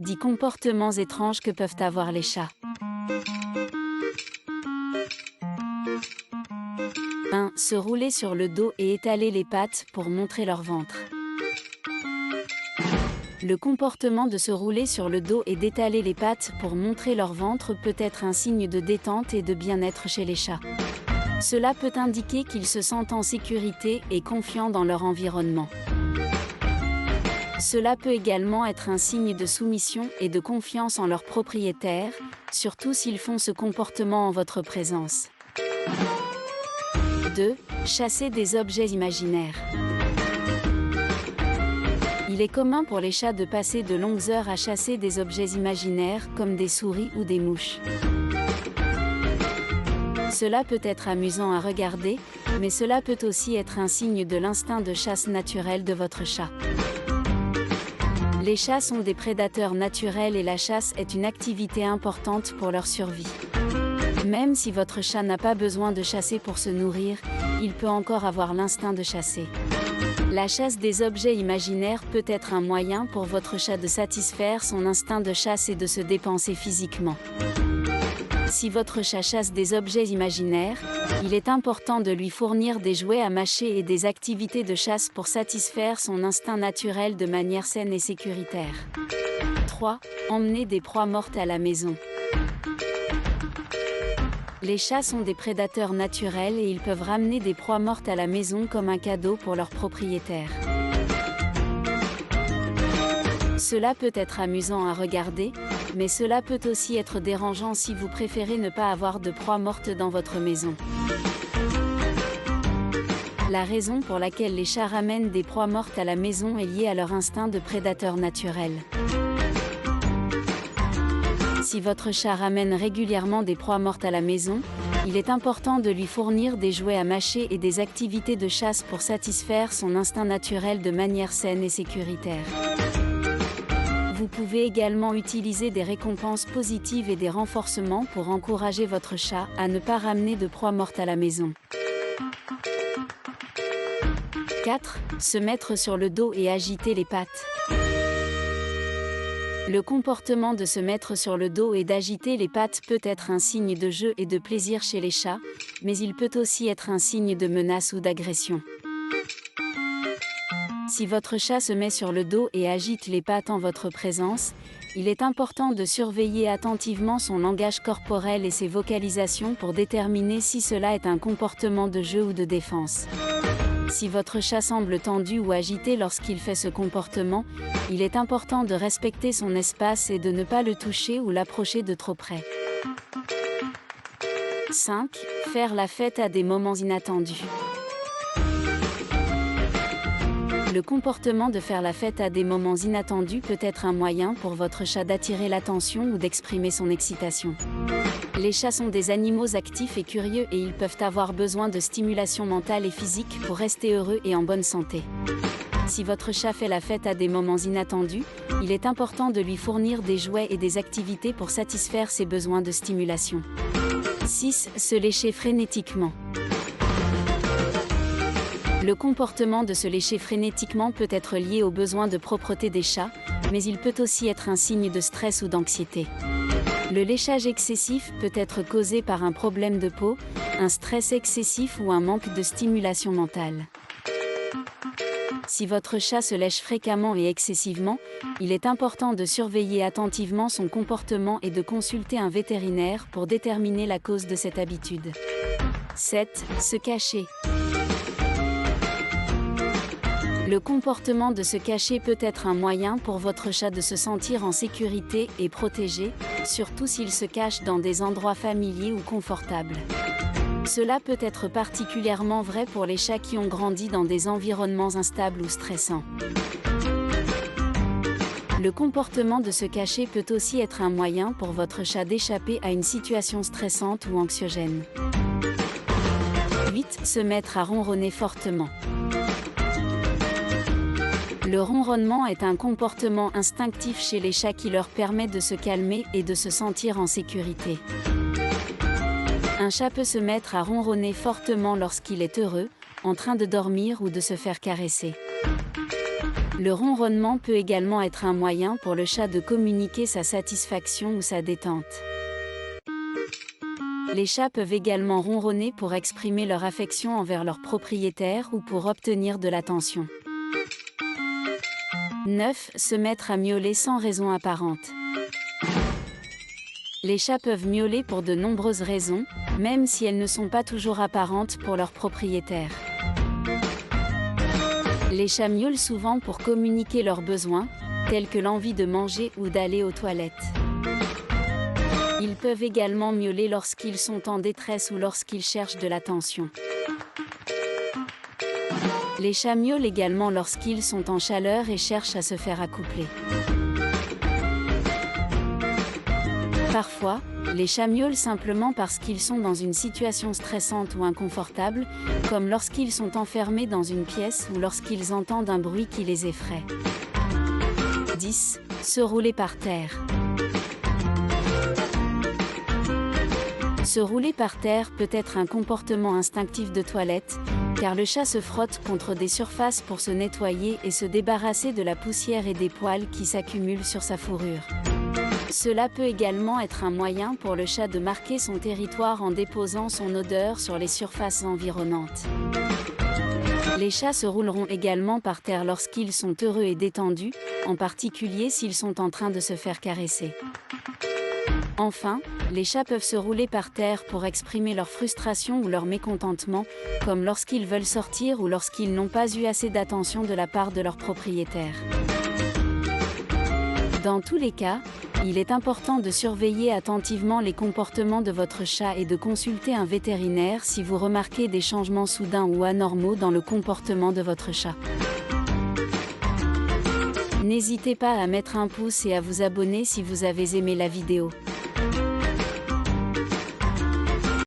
10 comportements étranges que peuvent avoir les chats. 1. Se rouler sur le dos et étaler les pattes pour montrer leur ventre. Le comportement de se rouler sur le dos et d'étaler les pattes pour montrer leur ventre peut être un signe de détente et de bien-être chez les chats. Cela peut indiquer qu'ils se sentent en sécurité et confiants dans leur environnement. Cela peut également être un signe de soumission et de confiance en leur propriétaire, surtout s'ils font ce comportement en votre présence. 2. Chasser des objets imaginaires. Il est commun pour les chats de passer de longues heures à chasser des objets imaginaires comme des souris ou des mouches. Cela peut être amusant à regarder, mais cela peut aussi être un signe de l'instinct de chasse naturel de votre chat. Les chats sont des prédateurs naturels et la chasse est une activité importante pour leur survie. Même si votre chat n'a pas besoin de chasser pour se nourrir, il peut encore avoir l'instinct de chasser. La chasse des objets imaginaires peut être un moyen pour votre chat de satisfaire son instinct de chasse et de se dépenser physiquement. Si votre chat chasse des objets imaginaires, il est important de lui fournir des jouets à mâcher et des activités de chasse pour satisfaire son instinct naturel de manière saine et sécuritaire. 3. Emmener des proies mortes à la maison. Les chats sont des prédateurs naturels et ils peuvent ramener des proies mortes à la maison comme un cadeau pour leur propriétaire. Cela peut être amusant à regarder, mais cela peut aussi être dérangeant si vous préférez ne pas avoir de proies mortes dans votre maison. La raison pour laquelle les chats ramènent des proies mortes à la maison est liée à leur instinct de prédateur naturel. Si votre chat ramène régulièrement des proies mortes à la maison, il est important de lui fournir des jouets à mâcher et des activités de chasse pour satisfaire son instinct naturel de manière saine et sécuritaire. Vous pouvez également utiliser des récompenses positives et des renforcements pour encourager votre chat à ne pas ramener de proies mortes à la maison. 4. Se mettre sur le dos et agiter les pattes. Le comportement de se mettre sur le dos et d'agiter les pattes peut être un signe de jeu et de plaisir chez les chats, mais il peut aussi être un signe de menace ou d'agression. Si votre chat se met sur le dos et agite les pattes en votre présence, il est important de surveiller attentivement son langage corporel et ses vocalisations pour déterminer si cela est un comportement de jeu ou de défense. Si votre chat semble tendu ou agité lorsqu'il fait ce comportement, il est important de respecter son espace et de ne pas le toucher ou l'approcher de trop près. 5. Faire la fête à des moments inattendus. Le comportement de faire la fête à des moments inattendus peut être un moyen pour votre chat d'attirer l'attention ou d'exprimer son excitation. Les chats sont des animaux actifs et curieux et ils peuvent avoir besoin de stimulation mentale et physique pour rester heureux et en bonne santé. Si votre chat fait la fête à des moments inattendus, il est important de lui fournir des jouets et des activités pour satisfaire ses besoins de stimulation. 6. Se lécher frénétiquement. Le comportement de se lécher frénétiquement peut être lié aux besoins de propreté des chats, mais il peut aussi être un signe de stress ou d'anxiété. Le léchage excessif peut être causé par un problème de peau, un stress excessif ou un manque de stimulation mentale. Si votre chat se lèche fréquemment et excessivement, il est important de surveiller attentivement son comportement et de consulter un vétérinaire pour déterminer la cause de cette habitude. 7. Se cacher. Le comportement de se cacher peut être un moyen pour votre chat de se sentir en sécurité et protégé, surtout s'il se cache dans des endroits familiers ou confortables. Cela peut être particulièrement vrai pour les chats qui ont grandi dans des environnements instables ou stressants. Le comportement de se cacher peut aussi être un moyen pour votre chat d'échapper à une situation stressante ou anxiogène. 8. Se mettre à ronronner fortement. Le ronronnement est un comportement instinctif chez les chats qui leur permet de se calmer et de se sentir en sécurité. Un chat peut se mettre à ronronner fortement lorsqu'il est heureux, en train de dormir ou de se faire caresser. Le ronronnement peut également être un moyen pour le chat de communiquer sa satisfaction ou sa détente. Les chats peuvent également ronronner pour exprimer leur affection envers leur propriétaire ou pour obtenir de l'attention. 9. Se mettre à miauler sans raison apparente. Les chats peuvent miauler pour de nombreuses raisons, même si elles ne sont pas toujours apparentes pour leur propriétaire. Les chats miaulent souvent pour communiquer leurs besoins, tels que l'envie de manger ou d'aller aux toilettes. Ils peuvent également miauler lorsqu'ils sont en détresse ou lorsqu'ils cherchent de l'attention. Les chats miaulent également lorsqu'ils sont en chaleur et cherchent à se faire accoupler. Parfois, les chats miaulent simplement parce qu'ils sont dans une situation stressante ou inconfortable, comme lorsqu'ils sont enfermés dans une pièce ou lorsqu'ils entendent un bruit qui les effraie. 10. Se rouler par terre. Se rouler par terre peut être un comportement instinctif de toilette, car le chat se frotte contre des surfaces pour se nettoyer et se débarrasser de la poussière et des poils qui s'accumulent sur sa fourrure. Cela peut également être un moyen pour le chat de marquer son territoire en déposant son odeur sur les surfaces environnantes. Les chats se rouleront également par terre lorsqu'ils sont heureux et détendus, en particulier s'ils sont en train de se faire caresser. Enfin, les chats peuvent se rouler par terre pour exprimer leur frustration ou leur mécontentement, comme lorsqu'ils veulent sortir ou lorsqu'ils n'ont pas eu assez d'attention de la part de leur propriétaire. Dans tous les cas, il est important de surveiller attentivement les comportements de votre chat et de consulter un vétérinaire si vous remarquez des changements soudains ou anormaux dans le comportement de votre chat. N'hésitez pas à mettre un pouce et à vous abonner si vous avez aimé la vidéo.